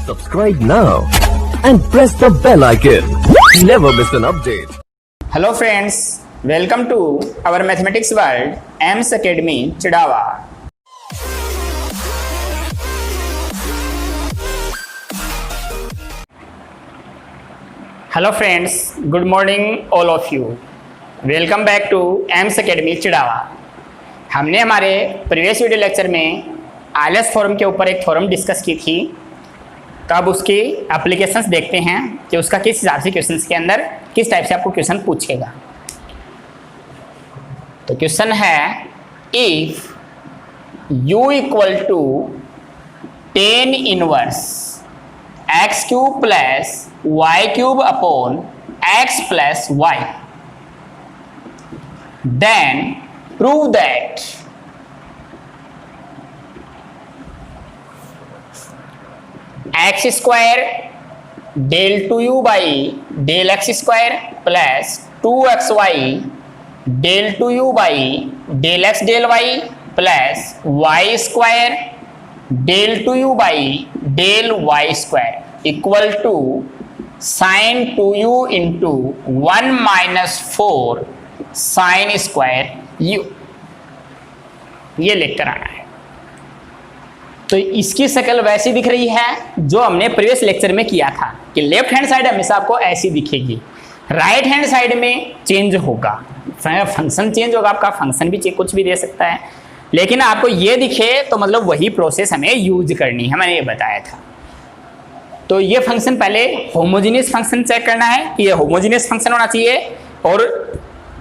Subscribe now and press the bell icon. Never miss an update. Hello friends, welcome to our mathematics world, AIMS Academy, Chidawa. Hello friends, good morning all of you. Welcome back to AIMS Academy, Chidawa. हमने हमारे previous video lecture में IELTS theorem के ऊपर एक theorem discuss की थी। तो अब उसकी एप्लीकेशंस देखते हैं कि उसका किस हिसाब से क्वेश्चंस के अंदर किस टाइप से आपको क्वेश्चन पूछेगा। तो क्वेश्चन है if u equal to 10 inverse x cube plus y cube upon x plus y, then prove that x square del 2u by del x square plus 2xy del 2u by del x del y plus y square del 2u by del y square equal to sine 2u into 1 minus 4 sine square u, ये लेकर आना है। तो इसकी शक्ल वैसी दिख रही है जो हमने प्रीवियस लेक्चर में किया था कि लेफ्ट हैंड साइड हमेशा आपको ऐसी दिखेगी, राइट हैंड साइड में चेंज होगा, फंक्शन चेंज होगा, आपका फंक्शन भी कुछ भी दे सकता है, लेकिन आपको ये दिखे तो मतलब वही प्रोसेस हमें यूज करनी है, मैंने ये बताया था। तो ये फंक्शन पहले होमोजीनियस फंक्शन चेक करना है कि ये होमोजीनियस फंक्शन होना चाहिए और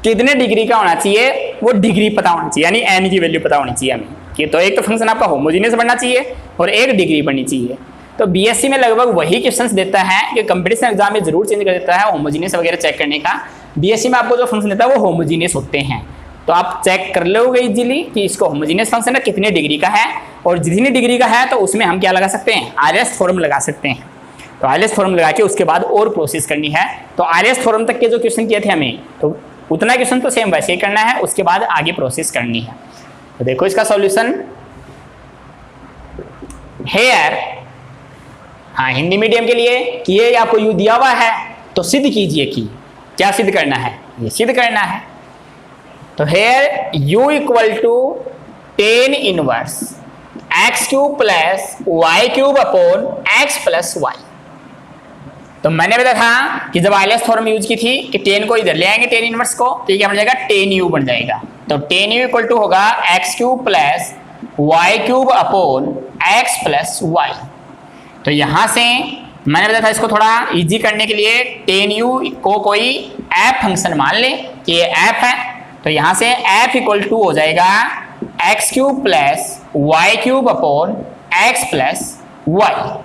कितने डिग्री का होना चाहिए, वो डिग्री पता होना चाहिए, यानी एन की वैल्यू पता होनी चाहिए हमें कि तो एक तो फंक्शन आपका होमोजीनियस बनना चाहिए और एक डिग्री बननी चाहिए। तो बीएससी में लगभग वही क्वेश्चंस देता है कि कंपटीशन एग्जाम में जरूर चेंज कर देता है होमोजीनियस वगैरह चेक करने का। बीएससी में आपको जो फंक्शन देता है वो होमोजीनियस होते हैं, तो आप चेक कर लोगे इजीली कि इसको होमोजीनियस फंक्शन है कितने डिग्री का है, और जितनी डिग्री का है तो उसमें हम क्या लगा सकते हैं, आईएलटीएस थ्योरम लगा सकते हैं। तो आईएलटीएस थ्योरम लगा के उसके बाद और प्रोसेस करनी है। तो आईएलटीएस थ्योरम तक के जो क्वेश्चन किए थे हमें, तो उतना क्वेश्चन तो सेम वैसे ही करना है, उसके बाद आगे प्रोसेस करनी है। तो देखो इसका सॉल्यूशन हेयर, हाँ हिंदी मीडियम के लिए कि ये आपको यू दिया हुआ है तो सिद्ध कीजिए कि क्या सिद्ध करना है, ये सिद्ध करना है। तो here u equal to 10 inverse x cube plus y cube upon x plus y. तो मैंने बताया था कि जब आईएलटीएस थ्योरम यूज की थी कि 10 को इधर ले आएंगे 10 इनवर्स को, तो ये क्या बन जाएगा 10u बन जाएगा। तो 10u इक्वल टू होगा x cube plus y cube upon x plus y. तो यहां से मैंने बताया था इसको थोड़ा इजी करने के लिए 10u को कोई एफ फंक्शन मान ले कि ये एफ है, तो यहां से एफ इक्वल टू हो जाएगा x cube plus y cube upon x plus y.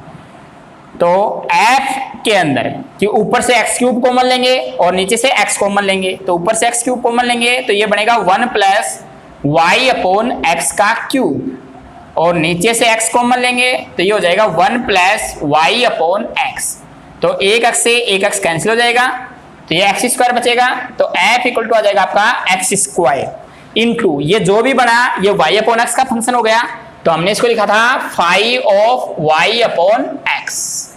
तो f के अंदर कि ऊपर से x क्यूब कॉमन लेंगे और नीचे से x कॉमन लेंगे, तो ऊपर से x क्यूब कॉमन लेंगे तो ये बनेगा 1 प्लस वाई अपॉन एक्स का क्यूब, और नीचे से x कॉमन लेंगे तो ये हो जाएगा 1 प्लस वाई अपॉन एक्स। तो एक x से एक x कैंसिल हो जाएगा तो ये एक्स स्क्वायर बचेगा। तो f इक्वल टू आ जाएगा आपका एक्स स्क्वायर इंटू ये जो भी बना ये y अपॉन एक्स का फंक्शन हो गया, तो हमने इसको लिखा था five of y upon x.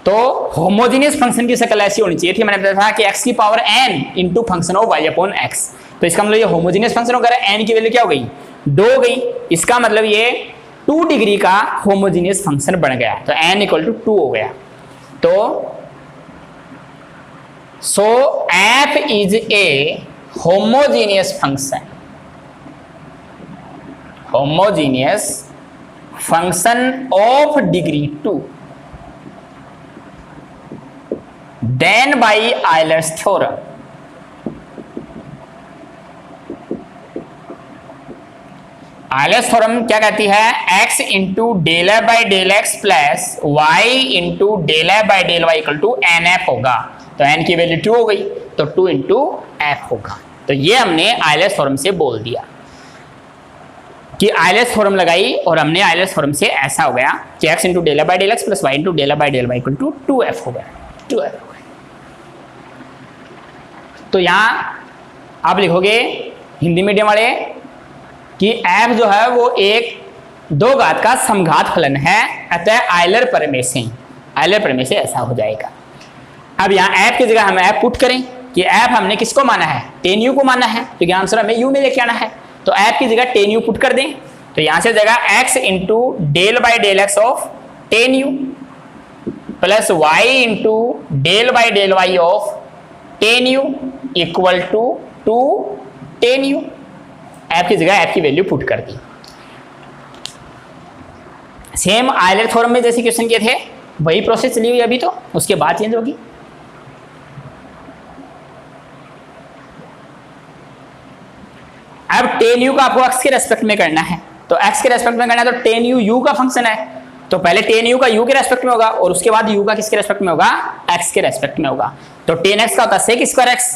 तो होमोजीनियस फंक्शन की शक्ल ऐसी होनी चाहिए थी, मैंने बताया था कि x की power n into function of y upon x। तो इसका मतलब ये होमोजीनियस फंक्शन होगा, n की वैल्यू क्या हो गई 2 हो गई, इसका मतलब ये 2 डिग्री का होमोजीनियस फंक्शन बन गया, तो n इक्वल टू 2 हो गया। तो so f is a homogeneous function, homogeneous function of degree 2 then by Euler's theorem. Euler's theorem क्या कहती है, x into del f by del x plus y into del f by del y equal to n f होगा। तो n की value 2 हो गई तो 2 into F होगा। तो ये हमने आईलर्स थ्योरम से बोल दिया कि आईलर्स थ्योरम लगाई और हमने आईलर्स थ्योरम से ऐसा हो गया कि x into del f by del x plus y into del f by del y equal to 2f हो गया, 2f हो गया। तो यहाँ आप लिखोगे हिंदी मीडियम वाले कि f जो है वो एक दो घात का समघात फलन है, अतः आयलर प्रमेय से ऐसा हो जाएगा। अब यहाँ ऐप की जगह हम ऐप पुट करें कि ऐप हमने किसको माना है, टेन यू को माना है, तो आंसर हमें यू में लेके आना है। तो ऐप की जगह टेन यू पुट कर दें, तो यहां से जाएगा x into del by del x of tan u plus y into del by del y of tan u equal to two tan u. F की जगह ऐप की वैल्यू पुट कर दी। सेम आयलर थ्योरम में जैसे question किए थे वही process चली हुई अभी, तो उसके बाद चेंज होगी। अब टेन यू का आपको x के रेस्पेक्ट में करना है, तो x के रेस्पेक्ट में करना है तो टेन यू का फंक्शन है, तो पहले टेन यू का u के रेस्पेक्ट में होगा और उसके बाद u का किसके रेस्पेक्ट में होगा, x के रेस्पेक्ट में होगा। तो टेन एक्स का होता है सेक स्क्वायर एक्स,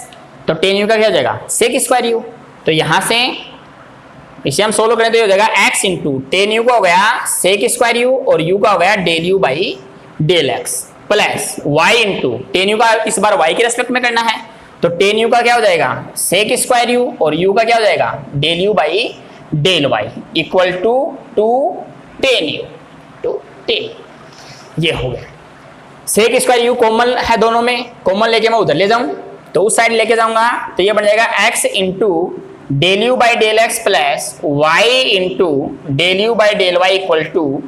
तो टेन यू का क्या हो जाएगा, सेक स्क्वायर यू। तो यहां से इसे हम सोल्व करें तो ये हो जाएगा x इंटू टेन यू का हो गया सेक स्क्वायर यू और u का हो गया del u by del x plus y into tan u का इस बार y के रेस्पेक्ट में करना है, तो टेन यू का क्या हो जाएगा सेक स्क्वायर यू और u का क्या हो जाएगा del u by del y equal to two tan u to tan. ये हो गया। सेक स्क्वायर यू कॉमन है दोनों में, कॉमन लेके मैं उधर ले जाऊं तो उस साइड लेके जाऊंगा, तो ये बन जाएगा x into del u by del x plus y into del u by del y equal to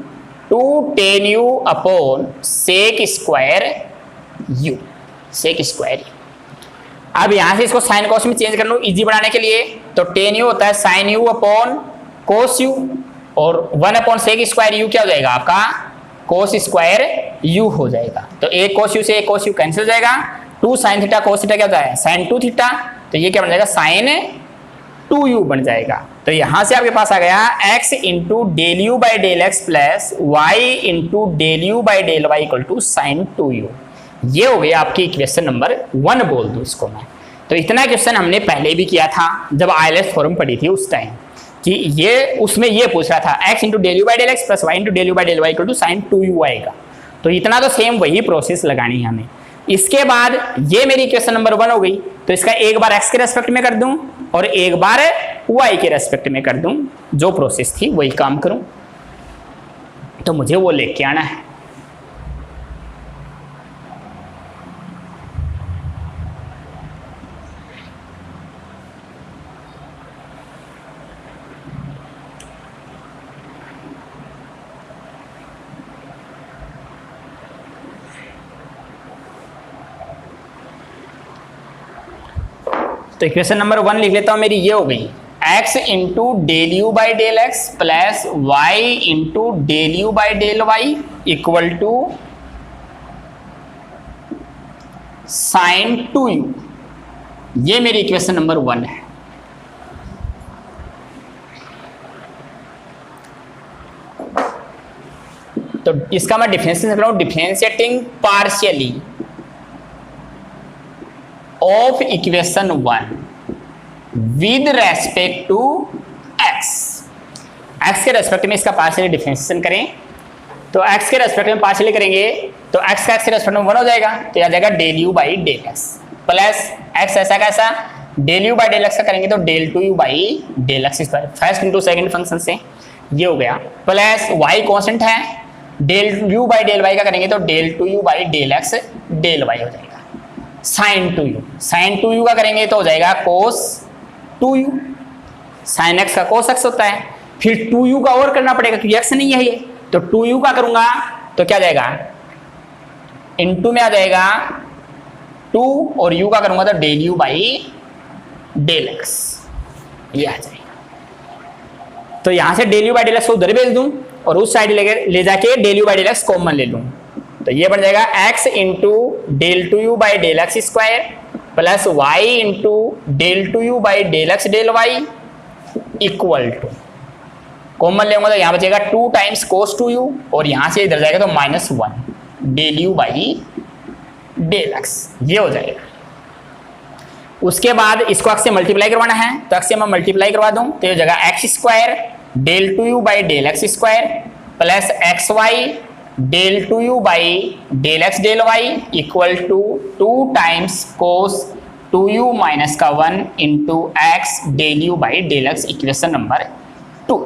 two tan u upon sec square u, sec square u. अब यहां से इसको साइन कॉस में चेंज कर लूं इजी बनाने के लिए, तो टेन यू होता है sine u upon cos u और one upon sec square u क्या हो जाएगा आपका कोस स्क्वायर यू हो जाएगा। तो एक कोस यू से एक कोस यू कैंसिल हो जाएगा, two sine theta cos theta क्या होता है साइन टू थीटा, तो ये क्या बन जाएगा साइन टू यू बन जाएगा। तो यहां से आपके पास आ गया x into del u by del x plus y into del u by del y equal to sine two u. ये हो गया आपकी क्वेश्चन नंबर 1 बोल दूं इसको मैं। तो इतना क्वेश्चन हमने पहले भी किया था जब आईएलटीएस फॉर्म पढ़ी थी उस टाइम, कि ये उसमें ये पूछ रहा था x into del u by del x plus y into del u by del y equal to sine two u आएगा। तो इतना तो सेम वही प्रोसेस लगानी है हमें। इसके बाद ये मेरी क्वेश्चन नंबर 1 हो गई, तो इसका एक बार x के रेस्पेक्ट में कर दूं और एक बार y के रेस्पेक्ट में कर दूं, जो प्रोसेस थी वही काम करूं, तो मुझे वो लेके आना है। तो इक्वेशन नंबर 1 लिख लेता हूं, मेरी ये हो गई x into del u by del x plus y into del u by del y equal to sine two u. ये मेरी इक्वेशन नंबर 1 है। तो इसका मैं डिफरेंशिएशन कर रहा हूं, differentiating partially of equation 1 with respect to x। x के रेस्पेक्ट में इसका पार्शियली डिफरेंशिएशन करें, तो x के रेस्पेक्ट में पार्शियली करेंगे तो x का x के रेस्पेक्ट में 1 हो जाएगा, तो यह जाएगा del u by del x plus x ऐसा कैसा del u by del x का करेंगे तो del two u by del x square, first into second function से ये हो गया, प्लस y कांस्टेंट है, del u by del y का करेंगे तो del two u by del x del y हो जाएगा, साइन टू यू का करेंगे तो हो जाएगा कोस टू यू, साइन एक्स का कोस एक्स होता है, फिर टू यू का और करना पड़ेगा क्योंकि एक्स नहीं है ये, तो टू यू का करूंगा तो क्या जाएगा इनटू में आ जाएगा 2 और यू का करूंगा तो del u by del x, ये आ जाएगा। तो यहां से del u by del x को उधर भेज दूं और उस साइड ले जाके del u by del x common ले लूं, तो ये बन जाएगा x into del two u by del x square plus y into del two u by del x del y equal to, common लेंगे तो यहाँ बचेगा 2 टाइम्स कोस टू यू और यहाँ से इधर जाएगा तो -1 del u by del x, ये हो जाएगा। उसके बाद इसको x से मल्टीप्लाई करवाना है, तो x से मैं मल्टीप्लाई करवा दूं तो ये हो जाएगा x square del two u by del x square plus x y del two u by del x del y equal to 2 times cos two u minus का 1 into x del u by del x, equation number 2।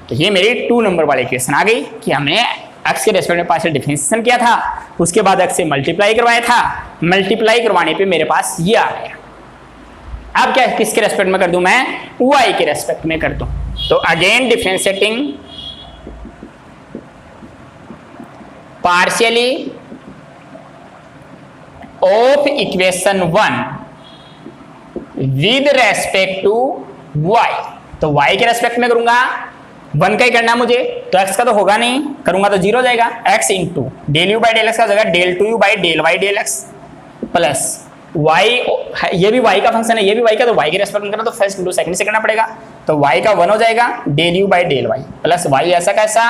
तो ये मेरी 2 number वाली equation आ गई कि हमने x के respect में पार्शियल डिफरेंशिएशन किया था, उसके बाद x से मल्टीप्लाई करवाया था, मल्टीप्लाई करवाने पे मेरे पास ये आ गया। अब क्या किसके रेस्पेक्ट में कर दूं मैं, y के रेस्पेक्ट में कर दूं। तो again differentiating partially of equation 1 with respect to y, तो y के रेस्पेक्ट में करूंगा, 1 का ही करना मुझे, तो x का तो होगा नहीं, करूंगा तो 0 हो जाएगा, x into del u by del x का हो जाएगा del two u by del y del x plus y, ये भी y का फंक्शन है, ये भी y का, तो y के रेस्पेक्ट में करना तो फर्स्ट इंटू सेकंड से करना पड़ेगा, तो y का 1 हो जाएगा del u by del y plus y ऐसा कैसा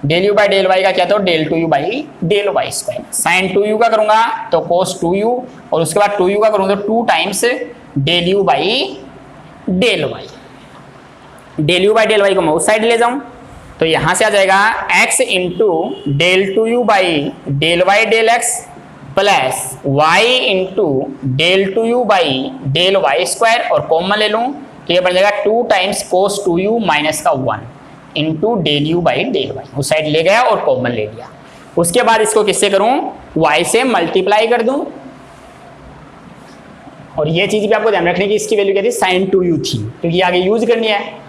del u by del y का क्या, तो del two u by del y square, sine 2u का करूंगा तो कोस 2u, और उसके बाद 2u का करूंगा तो 2 times del u by del y, del u by del y को मैं उस साइड ले जाऊं तो यहां से आ जाएगा x into del two u by del y del x plus y into del two u by del y square, और कॉमन ले लूं तो ये बन जाएगा 2 टाइम्स कोस 2u माइनस का 1 into del u by del y, उस side ले गया और कॉमन ले लिया। उसके बाद इसको किससे करूं, y से मल्टीप्लाई कर दूं, और ये चीज भी आपको ध्यान रखने की, इसकी वैल्यू क्या थी, साइन 2u थी, क्योंकि तो आगे यूज करनी है।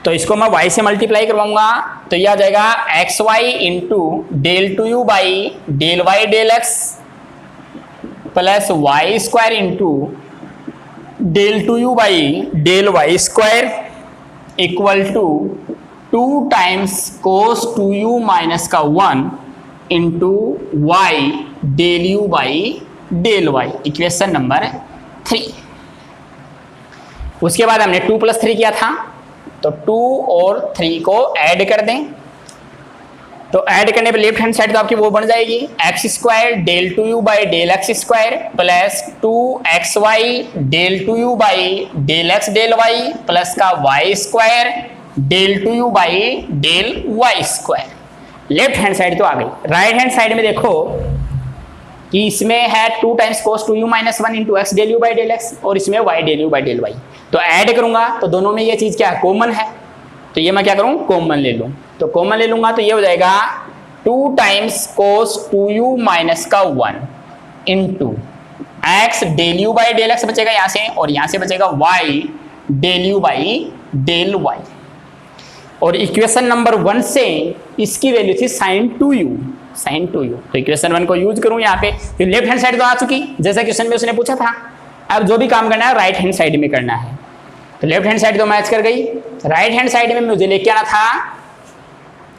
तो इसको मैं y से मल्टीप्लाई करवाऊंगा तो यह आ जाएगा x y into del two u by del y del x plus y square into del two u by del y square equal to 2 times cos 2u minus का 1 into y del u by del y, equation number 3। उसके बाद हमने 2 + 3 किया था, तो 2 और 3 को add कर दें, तो ऐड करने पे लेफ्ट हैंड साइड तो आपकी वो बन जाएगी x square del two u by del x square plus 2xy del two u by del x del y plus का y square del two u by del y square. Left hand side तो आ गई। Right hand side में देखो कि इसमें है 2 times cos 2u minus 1 into x del u by del x, और इसमें y del u by del y, तो ऐड करूंगा तो दोनों में ये चीज क्या है, कॉमन है, तो ये मैं क्या करूं, कॉमन ले लूं, तो कॉमन ले लूंगा तो ये हो जाएगा 2 टाइम्स कोस 2u माइनस का 1 into x del u by del x बचेगा यहां से, और यहां से बचेगा y del u by del y, और इक्वेशन नंबर 1 से इसकी वैल्यू थी साइन 2u, साइन 2u, तो इक्वेशन 1 को यूज करूं यहाँ पे, तो लेफ्ट हैंड साइड तो आ चुकी जैसा क्वेश्चन में उसने पूछा था। अब जो भी काम करना है राइट हैंड साइड में करना है, तो लेफ्ट हैंड साइड तो मैच कर गई। राइट हैंड साइड में मुझे लेके आना था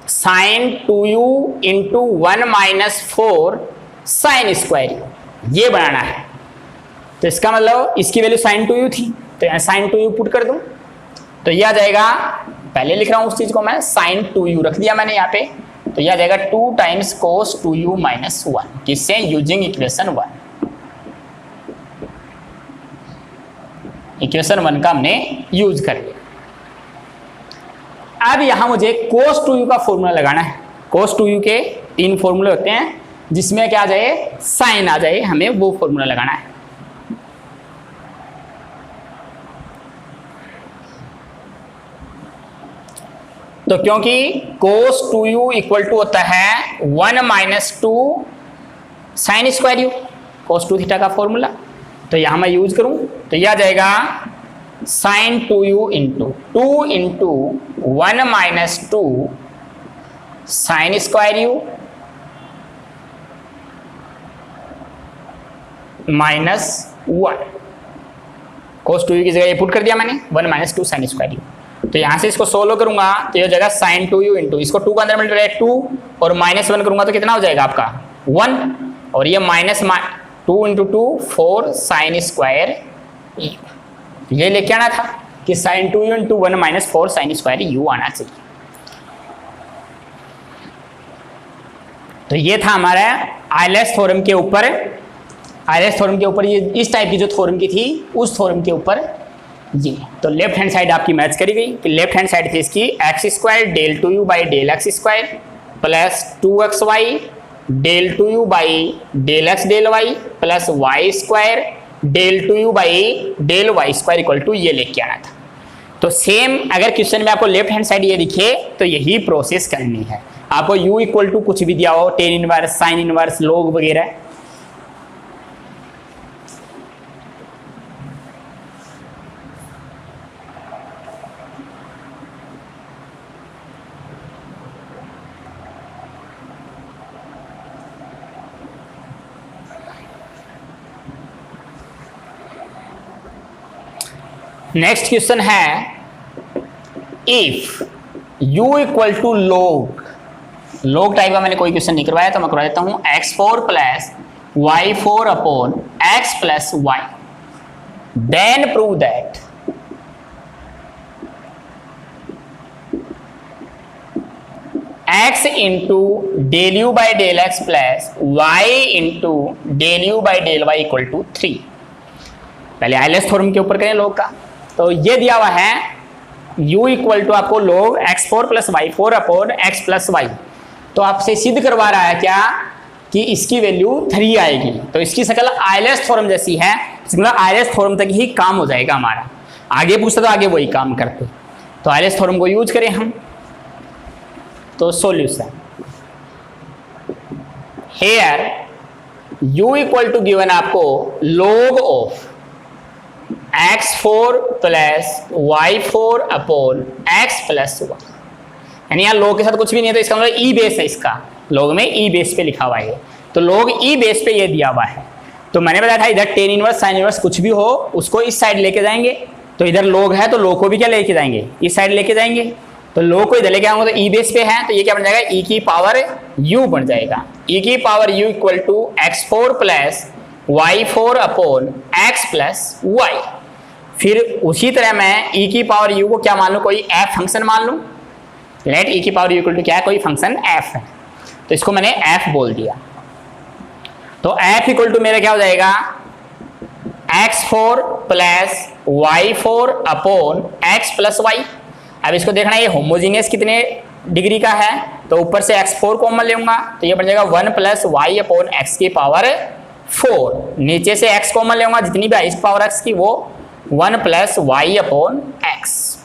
sine 2u into 1 minus 4 sine square, ये बनाना है, तो इसका मतलब इसकी वैल्यू साइन 2u थी, तो यहाँ साइन 2u पुट कर दूं तो यह आ जाएगा, पहले लिख रहा हूं उस चीज को मैं, साइन 2u रख दिया मैंने यहाँ पे, तो यह आ जाएगा 2 टाइम्स कोस 2u माइनस 1, किससे, यूजिंग इक्वेशन 1। इक्वेशन 1 का हमने यूज कर लिया। अब यहां मुझे cos 2u का फॉर्मूला लगाना है। cos 2u के 3 फॉर्मूले होते हैं, जिसमें क्या आ जाए, साइन आ जाए, हमें वो फॉर्मूला लगाना है। तो क्योंकि cos 2u इक्वल टू होता है 1 minus 2 sine square u, cos 2 theta का फॉर्मूला, तो यहां मैं यूज करूं तो यह आ जाएगा sine 2u into 2 into 1 minus 2 sine square u minus 1, cos 2u की जगह ये पुट कर दिया मैंने 1 माइनस 2 साइन स्क्वायर यू, तो यहां से इसको सोल्व करूंगा तो ये हो जाएगा साइन 2u इंटू, इसको 2 का अंदर मल्टीप्लाई 2 और माइनस 1 करूंगा तो कितना हो जाएगा आपका 1, और ये माइनस 2 इंटू 2 4 साइन स्क्वायर, ये लेके आना था कि sine 2u into 1 minus 4 sine square u आना चाहिए। तो ये था हमारा आइलेस थ्योरम के ऊपर, आइलेस थ्योरम के ऊपर ये इस टाइप की जो थ्योरम की थी उस थ्योरम के ऊपर ये। तो लेफ्ट हैंड साइड आपकी मैच करी गई कि लेफ्ट हैंड साइड थी इसकी x square del 2u by del x square plus 2xy del two u by del x del y plus y square del two u by del y square equal to ये लेके आना था। तो same अगर question में आपको left hand side ये दिखे तो यही प्रोसेस करनी है। आपको u इक्वल टू कुछ भी दिया हो, tan inverse, sine inverse, log वगैरह, नेक्स्ट क्वेश्चन है if u equal to log type का मैंने कोई क्वेश्चन नहीं करवाया तो मैं करवा देता हूं x4 plus y4 upon x plus y, then prove that x into del u by del x plus y into del u by del y equal to 3। पहले आइलैंड थ्योरम के ऊपर करें लॉग का। तो ये दिया हुआ है u इक्वल टू आपको log x4 plus y4 upon x plus y. तो आपसे सिद्ध करवा रहा है क्या कि इसकी वैल्यू 3 आएगी। तो इसकी शक्ल आइलैंड थ्योरम जैसी है, मतलब आइलैंड थ्योरम तक ही काम हो जाएगा हमारा। आगे पूछता तो आगे वही काम करते। तो आइलैंड थ्योरम को यूज करें हम। तो solution here u equal to given आपको log of x4 plus y4 upon x plus y, यानी यहाँ log के साथ कुछ भी नहीं है तो इसका मतलब ई बेस है। इसका log में ई बेस पे लिखा हुआ है। तो log ई बेस पे ये दिया हुआ है। तो मैंने बताया था इधर टेन इनवर्स साइन इनवर्स कुछ भी हो उसको इस साइड लेके जाएंगे। तो इधर log है तो log को भी क्या लेके जाएंगे, इस साइड लेके जाएंगे। तो log को इधर लेके आऊंगा तो ई बेस पे है तो ये क्या बन जाएगा, e की पावर u बन जाएगा। e की power u equal to x4 plus y4 upon x plus y. फिर उसी तरह मैं e की पावर u को क्या मान लूँ, कोई f फंक्शन मान लूँ। लेट e की पावर u इक्वल टू क्या है, कोई फंक्शन f है। तो इसको मैंने f बोल दिया। तो f इक्वल टू मेरा क्या हो जाएगा, x4 plus y4 upon x plus y. अब इसको देखना ये होमोजीनियस कितने डिग्री का है। तो ऊपर से x4 कॉमन लेऊंगा तो ये बन जाएगा 1 प्लस वाई अपॉन एक्स की पावर 4। नीचे से x कॉमन लेऊंगा जितनी भी हाईएस्ट पावर x की वो 1 प्लस वाई अपॉन एक्स।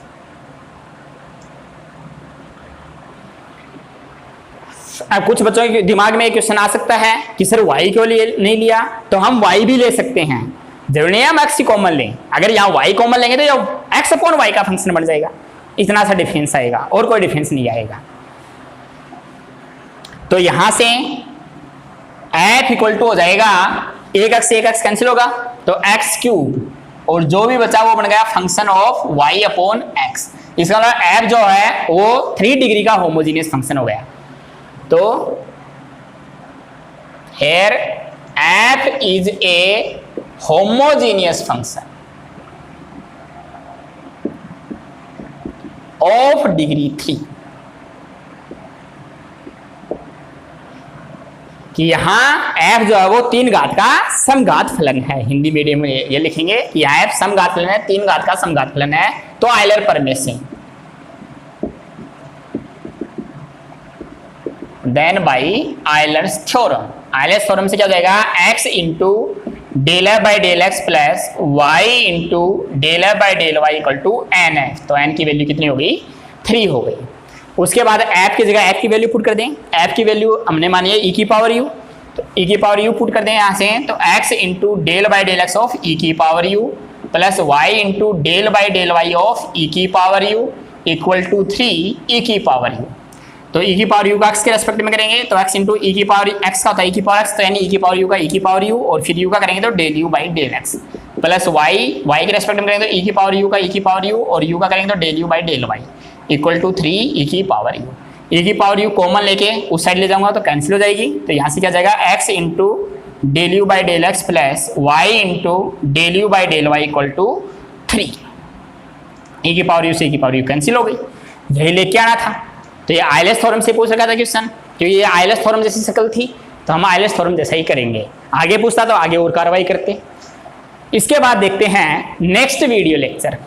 अब कुछ बच्चों के दिमाग में एक क्वेश्चन आ सकता है कि सर y क्यों नहीं लिया। तो हम y भी ले सकते हैं, जरूरी नहीं है हम x कॉमन लें। अगर यहाँ y कॉमन लेंगे तो यह x अपॉन वाई का फंक्शन बन जाएगा। इतना सा डिफरेंस आएगा और कोई डिफरेंस नहीं आएगा। तो यहां से f इक्वल टू हो जाएगा एक x कैंसिल होगा तो x क्यूब और जो भी बचा वो बन गया function of y upon x। इसका मतलब f जो है वो 3 डिग्री का होमोजीनियस फंक्शन हो गया। तो here f is a homogeneous function of degree 3। कि यहां f जो है वो 3 घात का समघात फलन है। हिंदी मीडियम में ये लिखेंगे कि यहां f समघात फलन है, 3 घात का समघात फलन है। तो आयलर प्रमेय से then by Euler's theorem. Euler's theorem से क्या हो जाएगा, x into del f by del x plus y into del f by del y equal to n f. तो n की वैल्यू कितनी हो गई, 3 हो गई। उसके बाद f की जगह f की वैल्यू पुट कर दें। f की वैल्यू हमने मानी है e की पावर u, तो e की पावर u पुट कर दें यहाँ से। तो x into del by del x of e की power u plus y into del by del y of e की power u equal to 3 e की पावर u। तो e की पावर u का x के रेस्पेक्ट में करेंगे तो x इंटू e की पावर x का होता है e की पावर x, तो यानी e की पावर u का e की पावर u और फिर u का करेंगे तो del u by del x plus y के रेस्पेक्ट में करेंगे तो e की पावर u का e की पावर u और u का करेंगे तो del u by del y equal to 3 e की पावर u। e की पावर u कॉमन लेके उस साइड ले जाऊंगा तो कैंसिल हो जाएगी। तो यहाँ से क्या जाएगा x into del u by del x plus y into del u by del y equal to 3। e की पावर u से e की पावर u कैंसिल हो गई, यही लेके आना था। तो ये आइलर्स थ्योरम से पूछ रखा था क्वेश्चन, क्योंकि ये आइलर्स थ्योरम जैसी शक्ल थी तो हम आइलर्स थ्योरम जैसा ही करेंगे। आगे पूछता तो आगे और कार्रवाई करते। इसके बाद देखते हैं नेक्स्ट वीडियो लेक्चर।